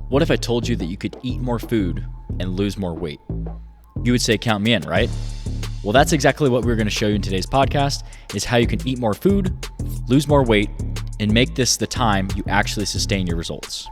What if I told you that you could eat more food and lose more weight? You would say, count me in, right? Well, that's exactly what we're going to show you in today's podcast, is how you can eat more food, lose more weight, and make this the time you actually sustain your results.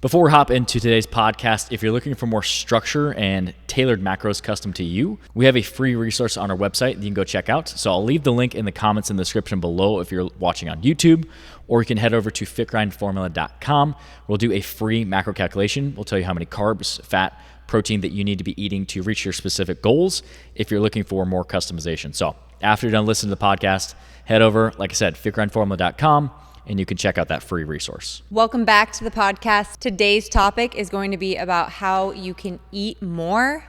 Before we hop into today's podcast, if you're looking for more structure and tailored macros custom to you, we have a free resource on our website that you can go check out. So I'll leave the link in the comments in the description below if you're watching on YouTube, or you can head over to fitgrindformula.com. We'll do a free macro calculation. We'll tell you how many carbs, fat, protein that you need to be eating to reach your specific goals if you're looking for more customization. So after you're done listening to the podcast, head over, like I said, fitgrindformula.com. and you can check out that free resource. Welcome back to the podcast. Today's topic is going to be about how you can eat more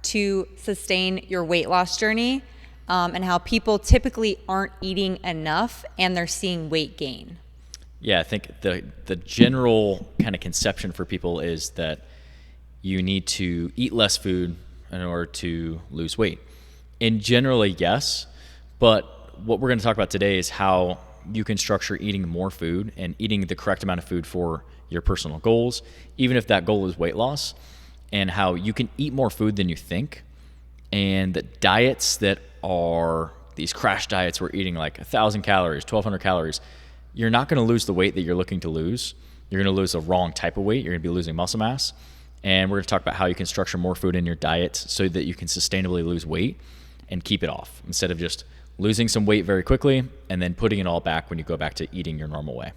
to sustain your weight loss journey, and how people typically aren't eating enough and they're seeing weight gain. Yeah, I think the general kind of conception for people is that you need to eat less food in order to lose weight. And generally, yes, but what we're going to talk about today is how you can structure eating more food and eating the correct amount of food for your personal goals, even if that goal is weight loss, and how you can eat more food than you think. And the diets that are these crash diets, we're eating like 1,000 calories, 1,200 calories, you're not going to lose the weight that you're looking to lose. You're going to lose the wrong type of weight. You're going to be losing muscle mass. And we're going to talk about how you can structure more food in your diet so that you can sustainably lose weight and keep it off, instead of just losing some weight very quickly and then putting it all back when you go back to eating your normal way.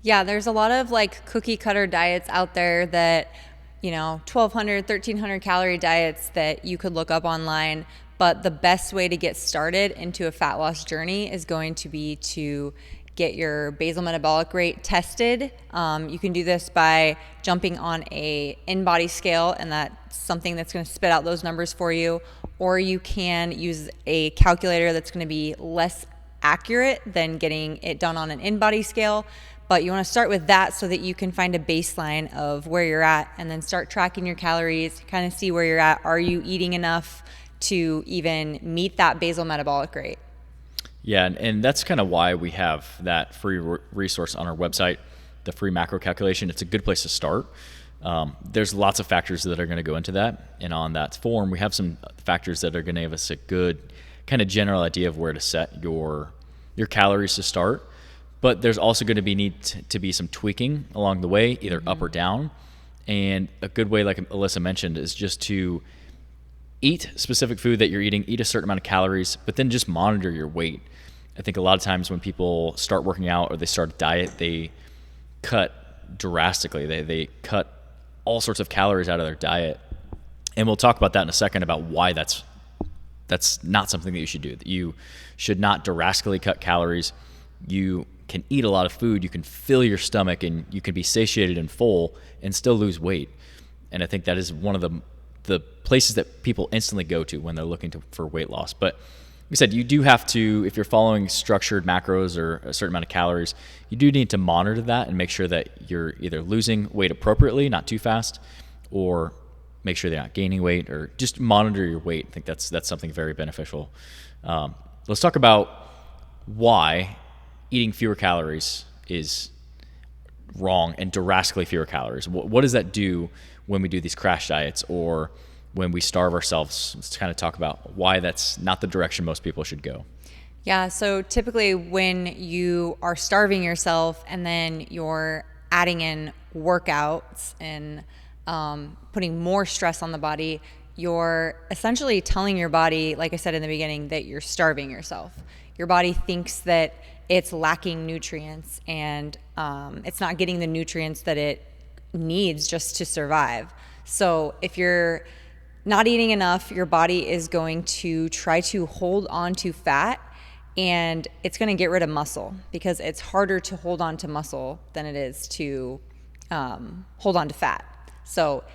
Yeah, there's a lot of like cookie cutter diets out there that, 1,200, 1,300 calorie diets that you could look up online. But the best way to get started into a fat loss journey is going to be to get your basal metabolic rate tested. You can do this by jumping on a in-body scale, and that's something that's going to spit out those numbers for you. Or you can use a calculator that's going to be less accurate than getting it done on an in-body scale. But you want to start with that so that you can find a baseline of where you're at, and then start tracking your calories, kind of see where you're at. Are you eating enough to even meet that basal metabolic rate? Yeah, and that's kind of why we have that free resource on our website, the free macro calculation. It's a good place to start. There's lots of factors that are going to go into that. And on that form, we have some factors that are going to give us a good kind of general idea of where to set your calories to start. But there's also going to need to be some tweaking along the way, either up or down. And a good way, like Alyssa mentioned, is just to eat specific food that you're eating, eat a certain amount of calories, but then just monitor your weight. I think a lot of times when people start working out or they start a diet, they cut drastically. They cut all sorts of calories out of their diet. And we'll talk about that in a second, about why that's not something that you should do. That you should not drastically cut calories. You can eat a lot of food, you can fill your stomach, and you can be satiated and full and still lose weight. And I think that is one of the places that people instantly go to when they're looking for weight loss. But like I said, you do have to, if you're following structured macros or a certain amount of calories, you do need to monitor that and make sure that you're either losing weight appropriately, not too fast, or make sure they're not gaining weight, or just monitor your weight. I think that's something very beneficial. Let's talk about why eating fewer calories is wrong, and drastically fewer calories. What does that do when we do these crash diets or when we starve ourselves? Let's kind of talk about why that's not the direction most people should go. Yeah, so typically when you are starving yourself and then you're adding in workouts and putting more stress on the body, you're essentially telling your body, like I said in the beginning, that you're starving yourself. Your body thinks that it's lacking nutrients, and it's not getting the nutrients that it needs just to survive. So if you're not eating enough, your body is going to try to hold on to fat, and it's going to get rid of muscle, because it's harder to hold on to muscle than it is to hold on to fat. So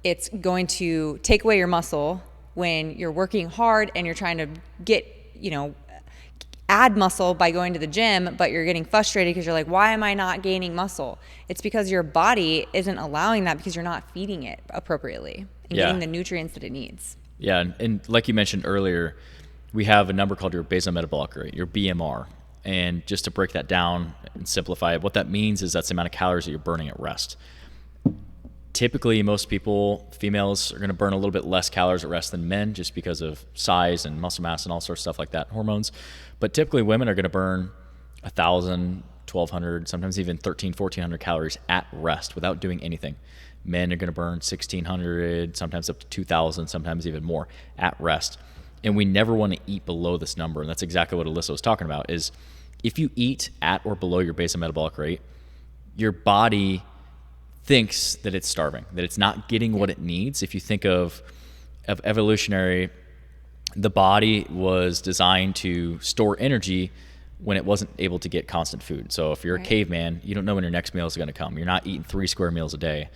it's going to take away your muscle when you're working hard and you're trying to get, add muscle by going to the gym, but you're getting frustrated because you're like, why am I not gaining muscle? It's because your body isn't allowing that, because you're not feeding it appropriately and getting the nutrients that it needs. Yeah, and like you mentioned earlier, we have a number called your basal metabolic rate, your BMR. And just to break that down and simplify it, what that means is that's the amount of calories that you're burning at rest. Typically, most people, females, are going to burn a little bit less calories at rest than men just because of size and muscle mass and all sorts of stuff like that, hormones. But typically, women are going to burn 1,000, 1,200, sometimes even 1,400 calories at rest without doing anything. Men are going to burn 1,600, sometimes up to 2,000, sometimes even more at rest. And we never want to eat below this number. And that's exactly what Alyssa was talking about, is if you eat at or below your basal metabolic rate, your body thinks that it's starving, that it's not getting what it needs. If you think of evolutionary, the body was designed to store energy when it wasn't able to get constant food. So if you're a caveman, you don't know when your next meal is going to come. You're not eating 3 square meals a day.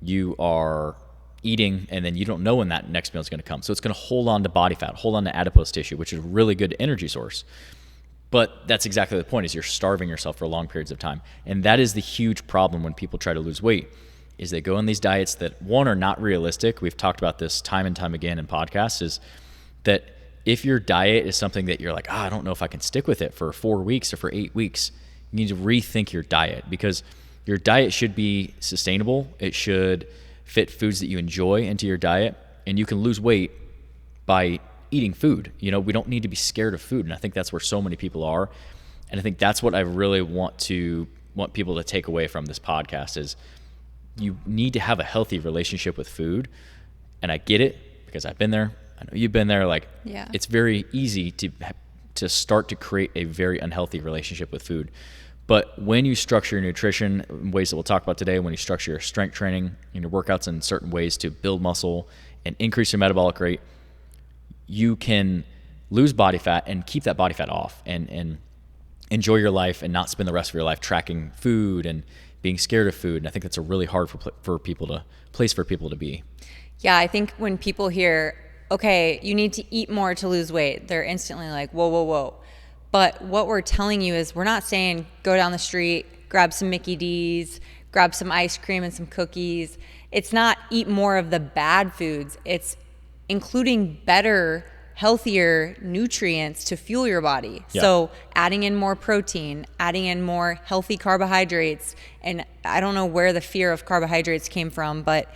You are eating, and then you don't know when that next meal is going to come. So it's going to hold on to body fat, hold on to adipose tissue, which is a really good energy source. But that's exactly the point, is you're starving yourself for long periods of time. And that is the huge problem when people try to lose weight, is they go on these diets that, one, are not realistic. We've talked about this time and time again in podcasts, is that if your diet is something that you're like, I don't know if I can stick with it for 4 weeks or for 8 weeks, you need to rethink your diet, because your diet should be sustainable. It should fit foods that you enjoy into your diet, and you can lose weight by eating food. We don't need to be scared of food. And I think that's where so many people are. And I think that's what I really want people to take away from this podcast, is you need to have a healthy relationship with food. And I get it, because I've been there. I know you've been there. It's very easy to start to create a very unhealthy relationship with food. But when you structure your nutrition in ways that we'll talk about today, when you structure your strength training and your workouts in certain ways to build muscle and increase your metabolic rate, you can lose body fat and keep that body fat off and enjoy your life and not spend the rest of your life tracking food and being scared of food. And I think that's a really hard place for people to be. Yeah, I think when people hear, okay, you need to eat more to lose weight, they're instantly like, whoa, whoa, whoa. But what we're telling you is, we're not saying go down the street, grab some Mickey D's, grab some ice cream and some cookies. It's not eat more of the bad foods. It's including better, healthier nutrients to fuel your body. Yeah. So adding in more protein, adding in more healthy carbohydrates. And I don't know where the fear of carbohydrates came from, but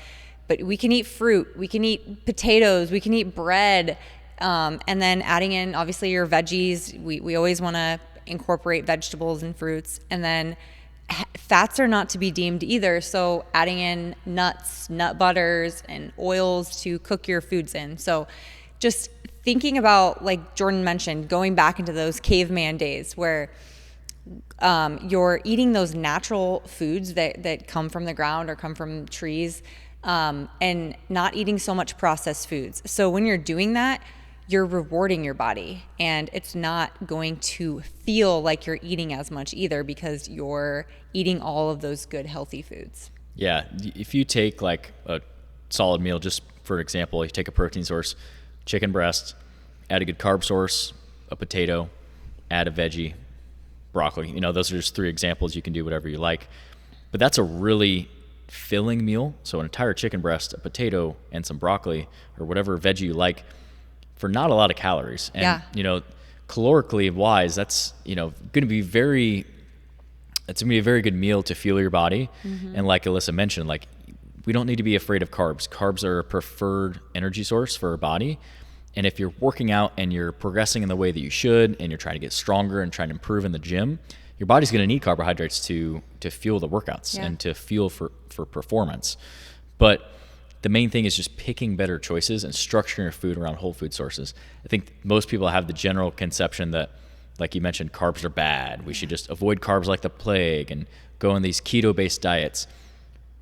we can eat fruit, we can eat potatoes, we can eat bread. And then adding in, obviously, your veggies. We always want to incorporate vegetables and fruits. And then fats are not to be deemed either. So adding in nuts, nut butters, and oils to cook your foods in. So just thinking about, like Jordan mentioned, going back into those caveman days where you're eating those natural foods that come from the ground or come from trees, and not eating so much processed foods. So when you're doing that, you're rewarding your body, and it's not going to feel like you're eating as much either, because you're eating all of those good, healthy foods. Yeah. If you take like a solid meal, just for example, you take a protein source, chicken breast, add a good carb source, a potato, add a veggie, broccoli. Those are just 3 examples. You can do whatever you like. But that's a really filling meal. So an entire chicken breast, a potato, and some broccoli or whatever veggie you like, for not a lot of calories. And, calorically wise, that's, going to be it's going to be a very good meal to fuel your body. Mm-hmm. And like Alyssa mentioned, we don't need to be afraid of carbs. Carbs are a preferred energy source for our body. And if you're working out and you're progressing in the way that you should, and you're trying to get stronger and trying to improve in the gym, your body's going to need carbohydrates to fuel the workouts and to fuel for performance. But the main thing is just picking better choices and structuring your food around whole food sources. I think most people have the general conception that, like you mentioned, carbs are bad. We should just avoid carbs like the plague and go on these keto-based diets.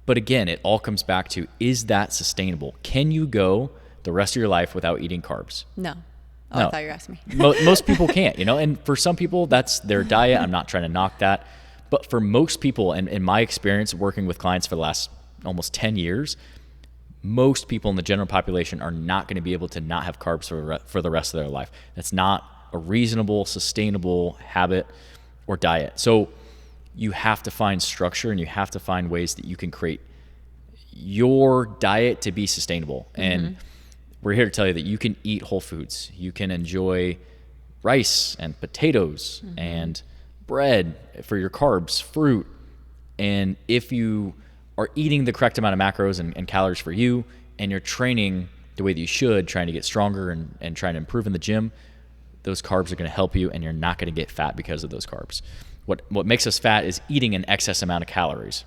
But again, it all comes back to, is that sustainable? Can you go the rest of your life without eating carbs? No. Oh, no. I thought you were asking me. Most people can't, and for some people, that's their diet. I'm not trying to knock that. But for most people, and in my experience working with clients for the last almost 10 years, most people in the general population are not going to be able to not have carbs for the rest of their life. That's not a reasonable, sustainable habit or diet. So you have to find structure, and you have to find ways that you can create your diet to be sustainable. Mm-hmm. And we're here to tell you that you can eat whole foods. You can enjoy rice and potatoes and bread for your carbs, fruit. And if you are eating the correct amount of macros and calories for you, and you're training the way that you should, trying to get stronger and trying to improve in the gym, those carbs are going to help you, and you're not going to get fat because of those carbs. What makes us fat is eating an excess amount of calories.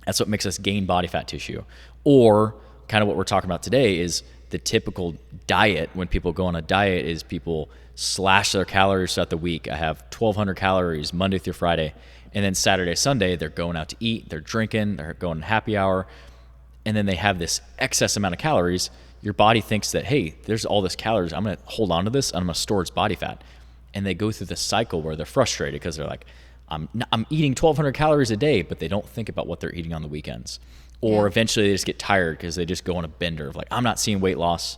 That's what makes us gain body fat tissue. Or kind of what we're talking about today is the typical diet. When people go on a diet, is people slash their calories throughout the week. I have 1,200 calories Monday through Friday, and then Saturday, Sunday, they're going out to eat, they're drinking, they're going happy hour, and then they have this excess amount of calories. Your body thinks that, hey, there's all this calories, I'm going to hold on to this, and I'm going to store its body fat. And they go through this cycle where they're frustrated because they're like, I'm eating 1,200 calories a day, but they don't think about what they're eating on the weekends. Or eventually they just get tired because they just go on a bender of like, I'm not seeing weight loss.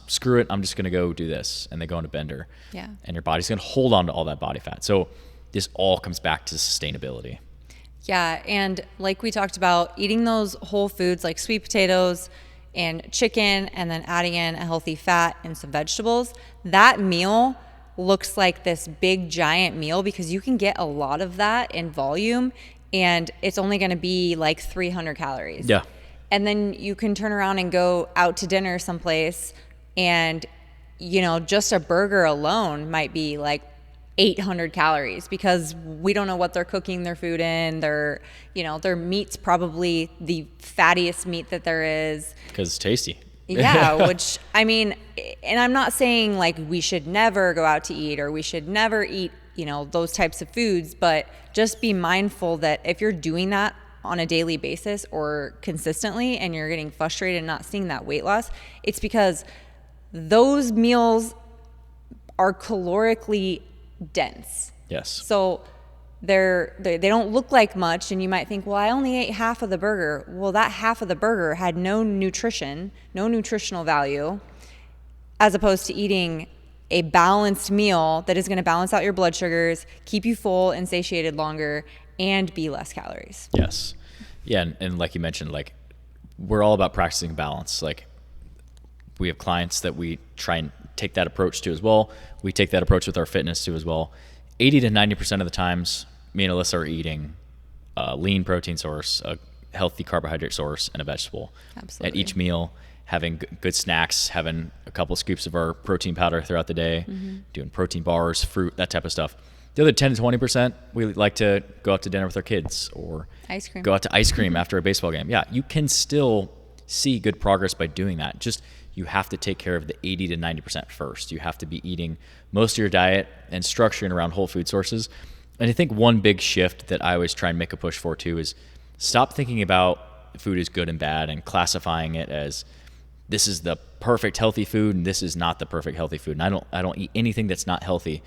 Screw it. I'm just going to go do this. And they go on a bender. Yeah. And your body's going to hold on to all that body fat. So this all comes back to sustainability. Yeah. And like we talked about, eating those whole foods like sweet potatoes and chicken, and then adding in a healthy fat and some vegetables, that meal looks like this big giant meal because you can get a lot of that in volume, and it's only going to be like 300 calories. Yeah. And then you can turn around and go out to dinner someplace, and just a burger alone might be like 800 calories because we don't know what they're cooking their food in. Their meat's probably the fattiest meat that there is. Because it's tasty. Yeah, which, I mean, and I'm not saying like we should never go out to eat or we should never eat, those types of foods, but just be mindful that if you're doing that on a daily basis or consistently and you're getting frustrated and not seeing that weight loss, it's because those meals are calorically dense. Yes. So they don't look like much, and you might think, well, I only ate half of the burger. Well, that half of the burger had no nutrition, no nutritional value, as opposed to eating a balanced meal that is going to balance out your blood sugars, keep you full and satiated longer, and be less calories. Yes. Yeah. And like you mentioned, like we're all about practicing balance. Like we have clients that we try and take that approach to as well. We take that approach with our fitness too as well. 80 to 90% of the times, me and Alyssa are eating a lean protein source, a healthy carbohydrate source, and a vegetable. Absolutely. At each meal, having good snacks, having a couple scoops of our protein powder throughout the day, doing protein bars, fruit, that type of stuff. The other 10 to 20%, we like to go out to dinner with our kids or ice cream. Go out to ice cream after a baseball game. Yeah, you can still see good progress by doing that. Just you have to take care of the 80 to 90% first. You have to be eating most of your diet and structuring around whole food sources. And I think one big shift that I always try and make a push for too is stop thinking about food as good and bad and classifying it as this is the perfect healthy food and this is not the perfect healthy food. And I don't eat anything that's not healthy.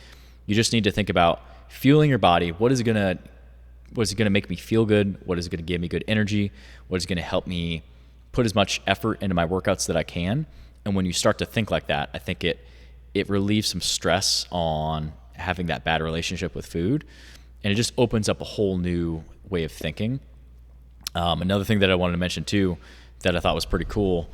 You just need to think about fueling your body. What is it gonna make me feel good? What is it gonna give me good energy? What is it gonna help me put as much effort into my workouts that I can? And when you start to think like that, I think it relieves some stress on having that bad relationship with food, and it just opens up a whole new way of thinking. Another thing that I wanted to mention too that I thought was pretty cool,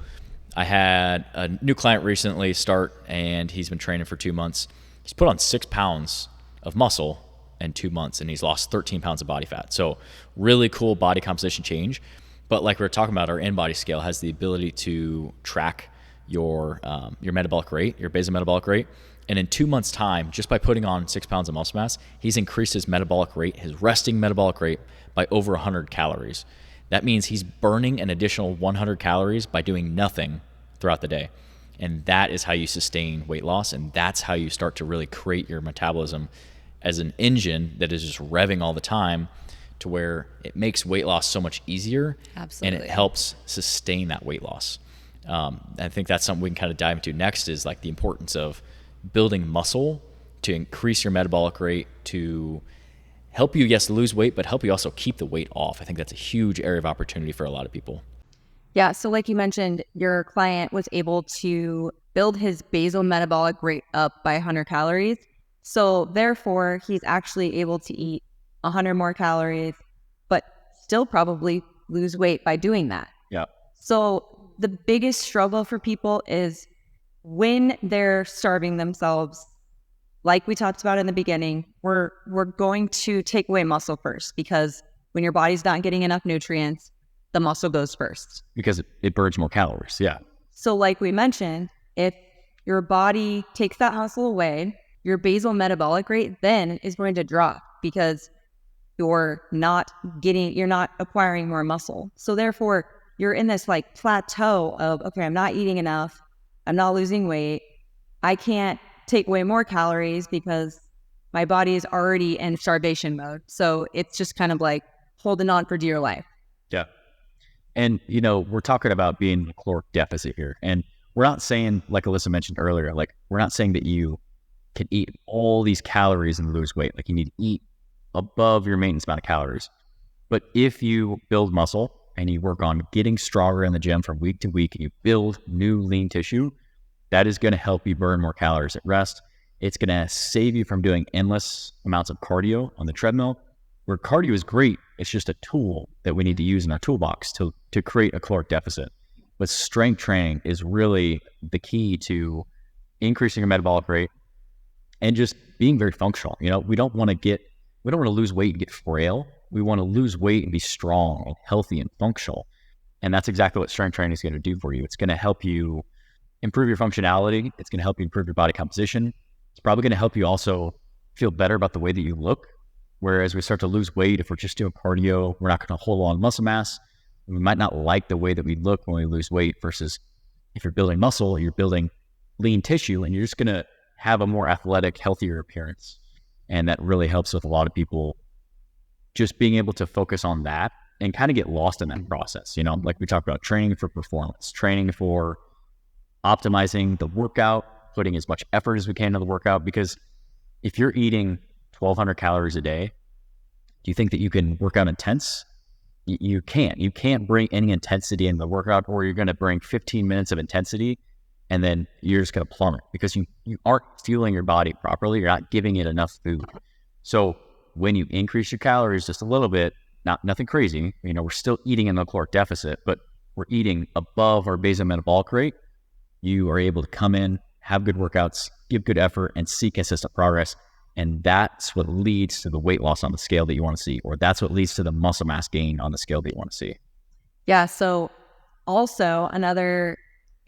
I had a new client recently start, and he's been training for 2 months. He's put on 6 pounds of muscle in 2 months, and he's lost 13 pounds of body fat. So really cool body composition change. But like we were talking about, our InBody scale has the ability to track your metabolic rate, your basal metabolic rate. And in 2 months' time, just by putting on 6 pounds of muscle mass, he's increased his metabolic rate, his resting metabolic rate, by over 100 calories. That means he's burning an additional 100 calories by doing nothing throughout the day. And that is how you sustain weight loss, and that's how you start to really create your metabolism as an engine that is just revving all the time, to where it makes weight loss so much easier. Absolutely. And it helps sustain that weight loss. I think that's something we can kind of dive into next, is like the importance of building muscle to increase your metabolic rate, to help you, yes, lose weight, but help you also keep the weight off. I think that's a huge area of opportunity for a lot of people. Yeah. So like you mentioned, your client was able to build his basal metabolic rate up by 100 calories. So therefore, he's actually able to eat 100 more calories, but still probably lose weight by doing that. Yeah. So the biggest struggle for people is when they're starving themselves like we talked about in the beginning, we're going to take away muscle first, because when your body's not getting enough nutrients, the muscle goes first. Because it burns more calories. Yeah. So like we mentioned, if your body takes that muscle away, your basal metabolic rate then is going to drop, because you're not acquiring more muscle. So therefore, you're in this like plateau of, okay, I'm not eating enough, I'm not losing weight, I can't take away more calories because my body is already in starvation mode. So it's just kind of like holding on for dear life. Yeah. And, we're talking about being in a caloric deficit here. And we're not saying, like Alyssa mentioned earlier, like we're not saying that you can eat all these calories and lose weight. Like you need to eat above your maintenance amount of calories. But if you build muscle and you work on getting stronger in the gym from week to week, and you build new lean tissue, that is going to help you burn more calories at rest. It's going to save you from doing endless amounts of cardio on the treadmill, where cardio is great. It's just a tool that we need to use in our toolbox to create a caloric deficit. But strength training is really the key to increasing your metabolic rate and just being very functional. We don't want to lose weight and get frail. We want to lose weight and be strong and healthy and functional. And that's exactly what strength training is going to do for you. It's going to help you improve your functionality. It's going to help you improve your body composition. It's probably going to help you also feel better about the way that you look. Whereas we start to lose weight, if we're just doing cardio, we're not going to hold on muscle mass. We might not like the way that we look when we lose weight, versus if you're building muscle, you're building lean tissue, and you're just going to have a more athletic, healthier appearance. And that really helps with a lot of people just being able to focus on that and kind of get lost in that process. Like we talked about, training for performance, training for optimizing the workout, putting as much effort as we can into the workout. Because if you're eating 1,200 calories a day, do you think that you can work out intense? You can't. You can't bring any intensity in the workout, or you're going to bring 15 minutes of intensity and then you're just going to plummet because you aren't fueling your body properly. You're not giving it enough food. So when you increase your calories just a little bit, nothing crazy, we're still eating in a caloric deficit, but we're eating above our basal metabolic rate. You are able to come in, have good workouts, give good effort, and see consistent progress. And that's what leads to the weight loss on the scale that you want to see, or that's what leads to the muscle mass gain on the scale that you want to see. Yeah. So also another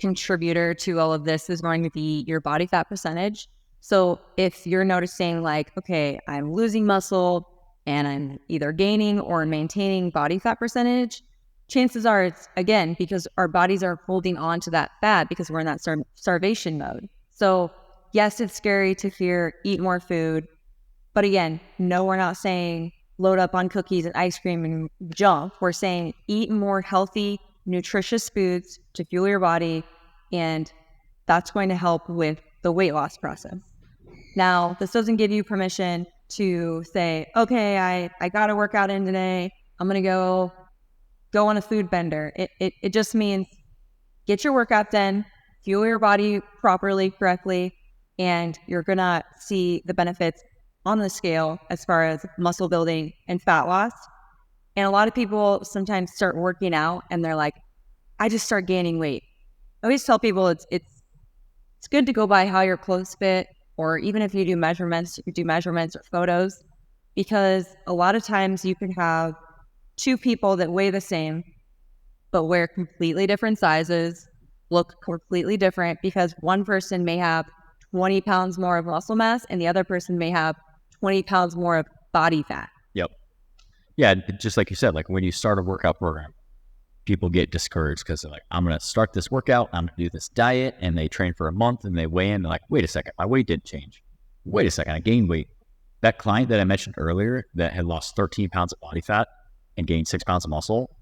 contributor to all of this is going to be your body fat percentage. So if you're noticing like, okay, I'm losing muscle and I'm either gaining or maintaining body fat percentage, chances are it's, again, because our bodies are holding on to that fat because we're in that starvation mode. So yes, it's scary to hear eat more food. But again, no, we're not saying load up on cookies and ice cream and junk. We're saying eat more healthy, nutritious foods to fuel your body. And that's going to help with the weight loss process. Now, this doesn't give you permission to say, okay, I got to work out in today. I'm going to go on a food bender. It just means get your workout done, fuel your body properly, correctly, and you're going to see the benefits on the scale as far as muscle building and fat loss. And a lot of people sometimes start working out and they're like, I just start gaining weight. I always tell people it's good to go by how your clothes fit, or even if you do measurements, you could do measurements or photos, because a lot of times you can have two people that weigh the same, but wear completely different sizes, look completely different, because one person may have 20 pounds more of muscle mass and the other person may have 20 pounds more of body fat. Yep. Yeah, just like you said, like when you start a workout program, people get discouraged because they're like, I'm going to start this workout, I'm going to do this diet, and they train for a month and they weigh in, they're like, wait a second, my weight didn't change. Wait a second, I gained weight. That client that I mentioned earlier that had lost 13 pounds of body fat and gained 6 pounds of muscle,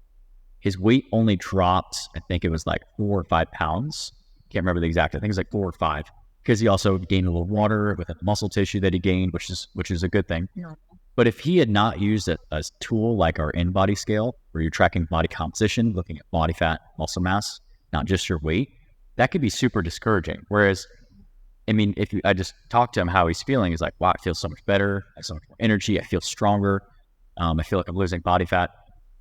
his weight only dropped, I think it was like 4 or 5 pounds. Can't remember the exact, I think it was like 4 or 5, because he also gained a little water within the muscle tissue that he gained, which is a good thing. Yeah. But if he had not used a tool like our InBody scale, where you're tracking body composition, looking at body fat, muscle mass, not just your weight, that could be super discouraging. Whereas, I mean, I just talked to him how he's feeling, he's like, wow, I feel so much better, I have so much more energy, I feel stronger, I feel like I'm losing body fat.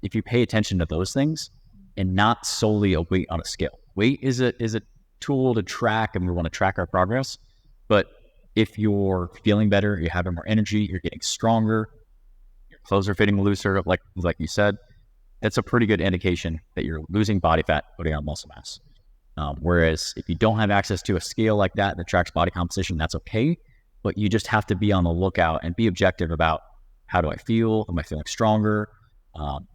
If you pay attention to those things and not solely a weight on a scale. Weight is a tool to track, and we want to track our progress, but if you're feeling better, you're having more energy, you're getting stronger, your clothes are fitting looser, like you said, that's a pretty good indication that you're losing body fat, putting on muscle mass. Whereas if you don't have access to a scale like that tracks body composition, that's okay. But you just have to be on the lookout and be objective about, how do I feel? Am I feeling stronger?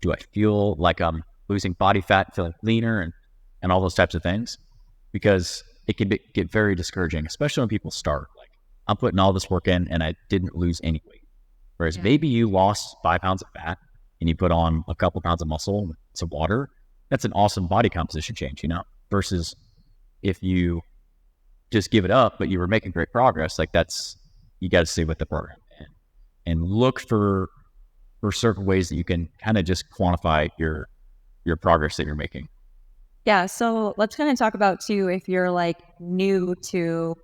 Do I feel like I'm losing body fat, feeling leaner, and all those types of things? Because it can get very discouraging, especially when people start. Like, I'm putting all this work in and I didn't lose any weight. Whereas maybe you lost 5 pounds of fat and you put on a couple pounds of muscle and some water. That's an awesome body composition change, versus if you just give it up, but you were making great progress. Like, you got to stay with the program and look for certain ways that you can kind of just quantify your progress that you're making. Yeah. So let's kind of talk about too, if you're like new to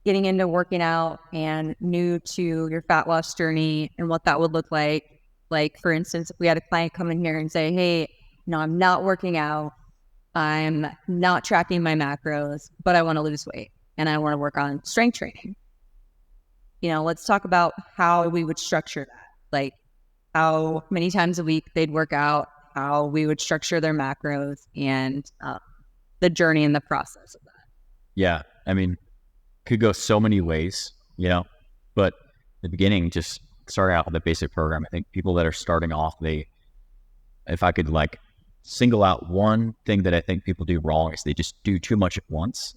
getting into working out and new to your fat loss journey and what that would look like. Like, for instance, if we had a client come in here and say, hey, I'm not working out, I'm not tracking my macros, but I want to lose weight and I want to work on strength training. Let's talk about how we would structure that. Like, how many times a week they'd work out, how we would structure their macros, and the journey and the process of that. Yeah. I mean, could go so many ways, but the beginning, just starting out with a basic program. I think people that are starting off, if I could like single out one thing that I think people do wrong, is they just do too much at once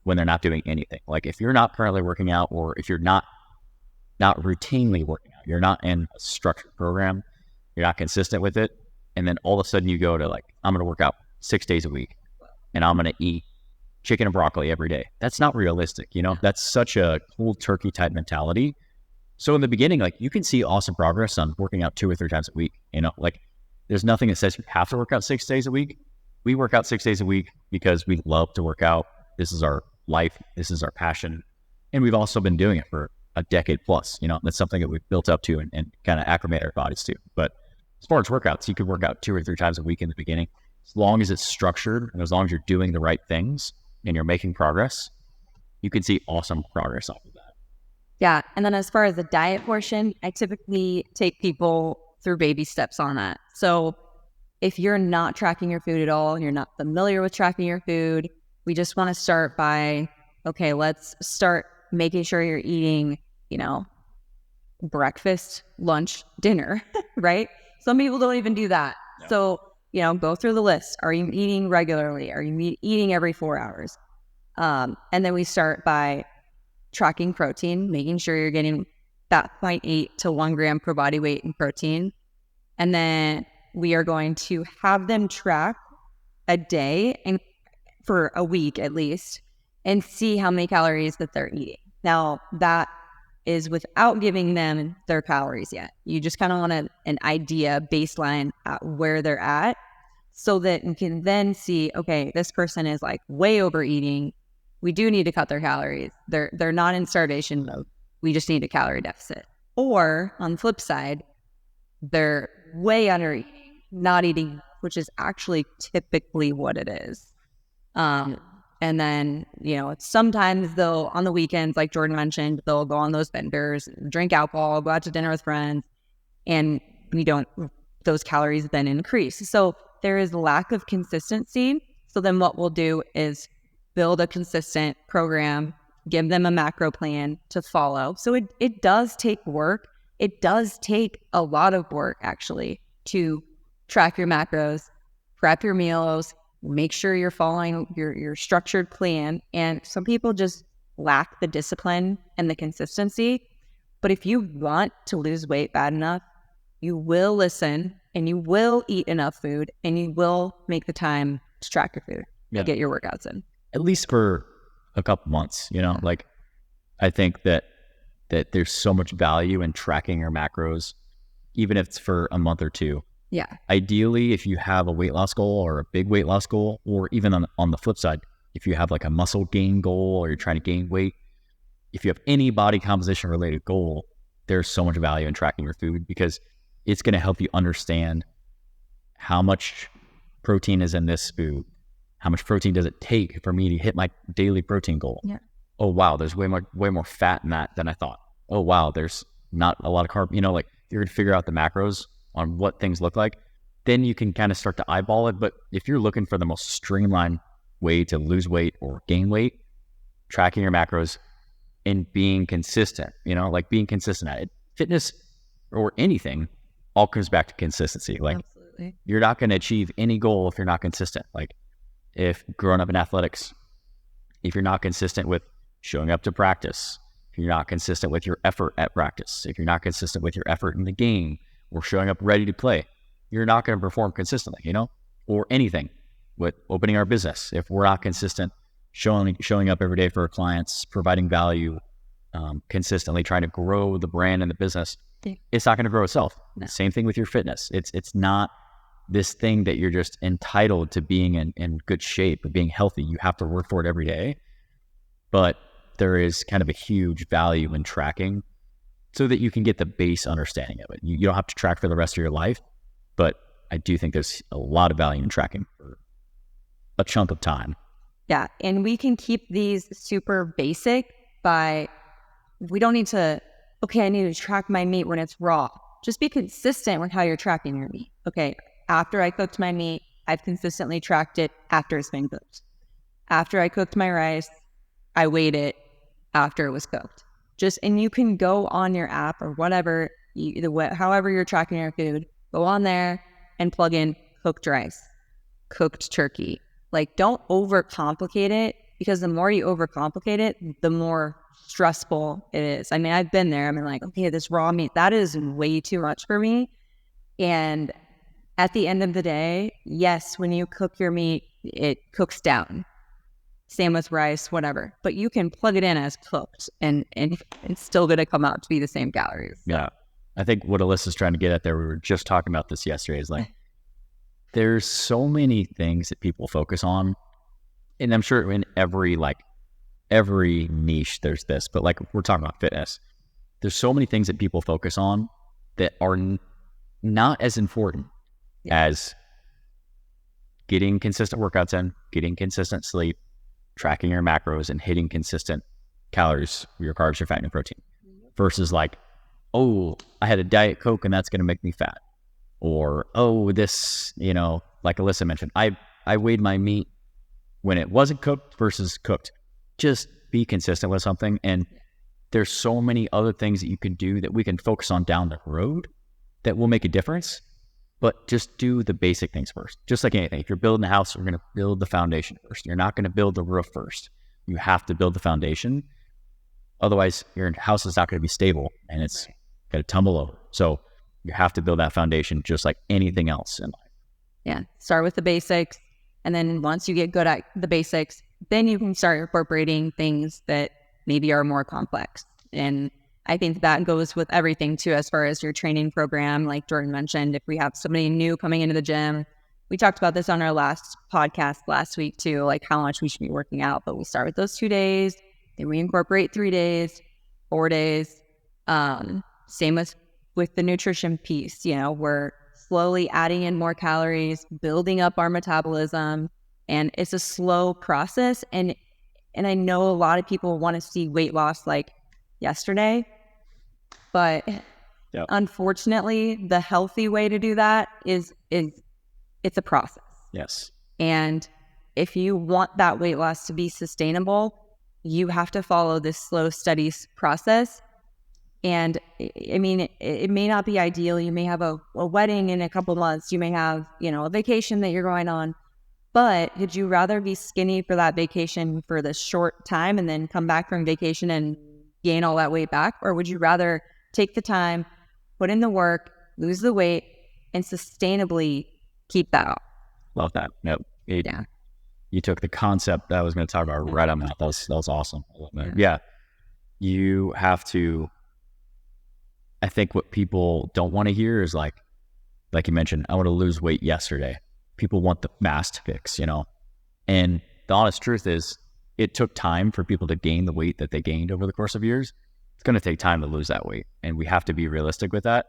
when they're not doing anything. Like, if you're not currently working out, or if you're not routinely working out, you're not in a structured program, you're not consistent with it, and then all of a sudden you go to like, I'm going to work out 6 days a week and I'm going to eat chicken and broccoli every day. That's not realistic. That's such a cold turkey type mentality. So in the beginning, like, you can see awesome progress on working out 2 or 3 times a week. Like, there's nothing that says you have to work out 6 days a week. We work out 6 days a week because we love to work out. This is our life. This is our passion. And we've also been doing it for a decade plus. That's something that we've built up to and kind of acclimate our bodies to. But as far as workouts, you could work out 2 or 3 times a week in the beginning. As long as it's structured and as long as you're doing the right things and you're making progress, you can see awesome progress off of that. Yeah. And then as far as the diet portion, I typically take people through baby steps on that. So if you're not tracking your food at all, you're not familiar with tracking your food, we just want to start by, okay, let's start making sure you're eating, breakfast, lunch, dinner, right? Some people don't even do that. Yeah. So, go through the list. Are you eating regularly? Are you eating every 4 hours? And then we start by tracking protein, making sure you're getting that 0.8 to 1 gram per body weight in protein. And then we are going to have them track a day and for a week at least, and see how many calories that they're eating. Now, that is without giving them their calories yet. You just kind of want an idea baseline at where they're at, so that you can then see, okay, this person is like way overeating. We do need to cut their calories. They're not in starvation mode. We just need a calorie deficit. Or on the flip side, they're way under eating, not eating, which is actually typically what it is. And then, sometimes they'll, on the weekends, like Jordan mentioned, they'll go on those benders, drink alcohol, go out to dinner with friends, and those calories then increase. So there is lack of consistency. So then what we'll do is build a consistent program, give them a macro plan to follow. So it does take work. It does take a lot of work, actually, to track your macros, prep your meals, make sure you're following your structured plan. And some people just lack the discipline and the consistency. But if you want to lose weight bad enough, you will listen and you will eat enough food and you will make the time to track your food and get your workouts in. At least for a couple months, like, I think that there's so much value in tracking your macros, even if it's for a month or 2. Yeah. Ideally, if you have a weight loss goal or a big weight loss goal, or even on the flip side, if you have like a muscle gain goal or you're trying to gain weight, if you have any body composition related goal, there's so much value in tracking your food, because it's going to help you understand how much protein is in this food. How much protein does it take for me to hit my daily protein goal? Yeah. oh wow, there's way more fat in that than I thought. Oh wow, there's not a lot of carb. Like you're gonna figure out the macros on what things look like. Then you can kind of start to eyeball it. But if you're looking for the most streamlined way to lose weight or gain weight, tracking your macros and being consistent, like being consistent at it. Fitness or anything all comes back to consistency. Like Absolutely. you're not going to achieve any goal if you're not consistent. Like if growing up in athletics, if you're not consistent with showing up to practice, if you're not consistent with your effort at practice, if you're not consistent with your effort in the game or showing up ready to play, you're not going to perform consistently, or anything with opening our business. If we're not consistent, showing up every day for our clients, providing value, consistently trying to grow the brand and the business, it's not going to grow itself. No. Same thing with your fitness. It's not this thing that you're just entitled to being in good shape, of being healthy. You have to work for it every day. But there is kind of a huge value in tracking so that you can get the base understanding of it. You don't have to track for the rest of your life, but I do think there's a lot of value in tracking for a chunk of time. Yeah. And we can keep these super basic we don't need to, okay, I need to track my meat when it's raw. Just be consistent with how you're tracking your meat. Okay. After I cooked my meat, I've consistently tracked it after it's been cooked. After I cooked my rice, I weighed it after it was cooked. And you can go on your app or whatever, however you're tracking your food, go on there and plug in cooked rice, cooked turkey. Like, don't overcomplicate it, because the more you overcomplicate it, the more stressful it is. I mean, I've been there. I'm like, okay, this raw meat, that is way too much for me. And at the end of the day, yes, when you cook your meat, it cooks down. Same with rice, whatever. But you can plug it in as cooked, and it's still going to come out to be the same calories. Yeah. I think what Alyssa's trying to get at there, we were just talking about this yesterday, is like, there's so many things that people focus on. And I'm sure in every niche there's this, but like we're talking about fitness, there's so many things that people focus on that are not as important as getting consistent workouts in, getting consistent sleep, tracking your macros, and hitting consistent calories, your carbs, your fat, and your protein, versus like, oh, I had a Diet Coke and that's going to make me fat. Or, oh, this, like Alyssa mentioned, I weighed my meat when it wasn't cooked versus cooked. Just be consistent with something. And there's so many other things that you can do that we can focus on down the road that will make a difference. But just do the basic things first. Just like anything. If you're building a house, we're going to build the foundation first. You're not going to build the roof first. You have to build the foundation. Otherwise, your house is not going to be stable and it's going to tumble over. So you have to build that foundation just like anything else in life. Yeah. Start with the basics. And then once you get good at the basics, then you can start incorporating things that maybe are more complex. And I think that goes with everything too, as far as your training program. Like Jordan mentioned, if we have somebody new coming into the gym, we talked about this on our last podcast last week too, like how much we should be working out. But we start with those 2 days, then we incorporate 3 days, 4 days. Same with the nutrition piece, we're slowly adding in more calories, building up our metabolism, and it's a slow process. And I know a lot of people want to see weight loss like yesterday, but unfortunately, the healthy way to do that is it's a process. Yes. And if you want that weight loss to be sustainable, you have to follow this slow, steady process. And I mean, it may not be ideal. You may have a wedding in a couple months. You may have, a vacation that you're going on. But would you rather be skinny for that vacation for this short time and then come back from vacation and gain all that weight back? Or would you rather take the time, put in the work, lose the weight, and sustainably keep that off? Love that. Nope. You took the concept that I was going to talk about right on that. That was awesome. I love that. Yeah. You have to. I think what people don't want to hear is like you mentioned, I want to lose weight yesterday. People want the fast fix, and the honest truth is it took time for people to gain the weight that they gained over the course of years. It's going to take time to lose that weight, and we have to be realistic with that.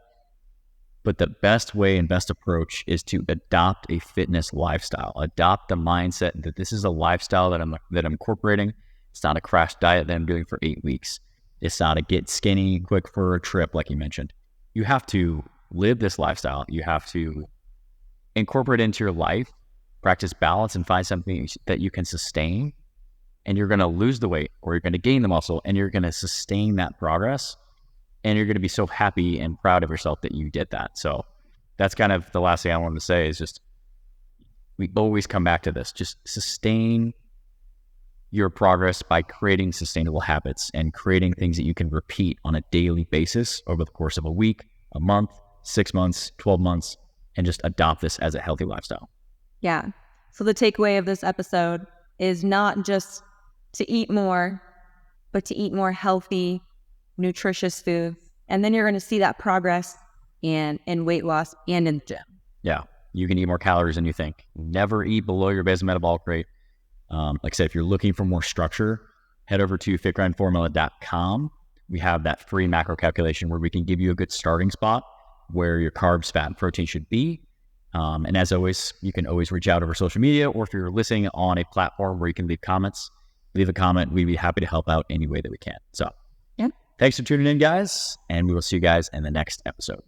But the best way and best approach is to adopt a fitness lifestyle, adopt the mindset that this is a lifestyle that I'm incorporating. It's not a crash diet that I'm doing for 8 weeks. It's not a get skinny quick for a trip, like you mentioned. You have to live this lifestyle. You have to incorporate into your life, practice balance, and find something that you can sustain. And you're going to lose the weight, or you're going to gain the muscle, and you're going to sustain that progress. And you're going to be so happy and proud of yourself that you did that. So that's kind of the last thing I wanted to say is just, we always come back to this. Just sustain your progress by creating sustainable habits and creating things that you can repeat on a daily basis over the course of a week, a month, 6 months, 12 months, and just adopt this as a healthy lifestyle. Yeah. So the takeaway of this episode is not just to eat more, but to eat more healthy, nutritious foods. And then you're going to see that progress in weight loss and in the gym. Yeah. You can eat more calories than you think. Never eat below your basal metabolic rate. Like I said, if you're looking for more structure, head over to fitgrindformula.com. We have that free macro calculation where we can give you a good starting spot where your carbs, fat, and protein should be. And as always, you can always reach out over social media, or if you're listening on a platform where you can leave comments, leave a comment. We'd be happy to help out any way that we can. So Yep. Thanks for tuning in, guys, and we will see you guys in the next episode.